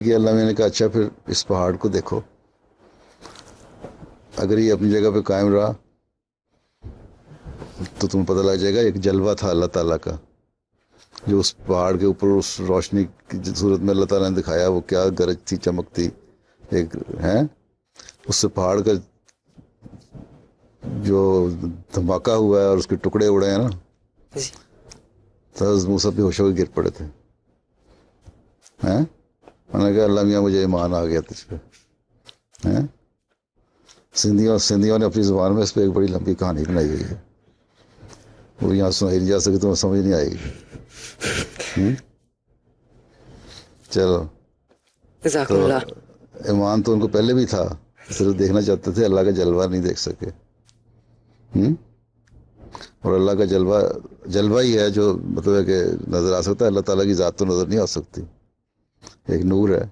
کہ اللہ میں نے کہا اچھا پھر اس پہاڑ کو دیکھو، اگر یہ اپنی جگہ پہ قائم رہا تو تمہیں پتہ لگ جائے گا ایک جلوہ تھا اللہ تعالیٰ کا جو اس پہاڑ کے اوپر اس روشنی کی صورت میں اللہ تعالیٰ نے دکھایا، وہ کیا گرج تھی، چمک تھی ایک ہے، اس سے پہاڑ کا جو دھماکہ ہوا ہے اور اس کے ٹکڑے اڑے ہیں نا، تو حضرت موسیٰ بے ہوش ہو کے گر پڑے تھے. میں نے کہا اللہ میاں مجھے ایمان آ گیا تجھ پہ. سندھیوں نے اپنی زبان میں اس پہ ایک بڑی لمبی کہانی بنائی ہوئی ہے، وہ یہاں سنائی نہیں جا سکتی، تمہیں سمجھ نہیں آئے گی. چلو، جزاک تو اللہ. ایمان تو ان کو پہلے بھی تھا، صرف دیکھنا چاہتے تھے، اللہ کا جلوہ نہیں دیکھ سکے. اور اللہ کا جلوہ ہی ہے جو مطلب ہے کہ نظر آ سکتا ہے، اللہ تعالیٰ کی ذات تو نظر نہیں آ سکتی، ایک نور ہے.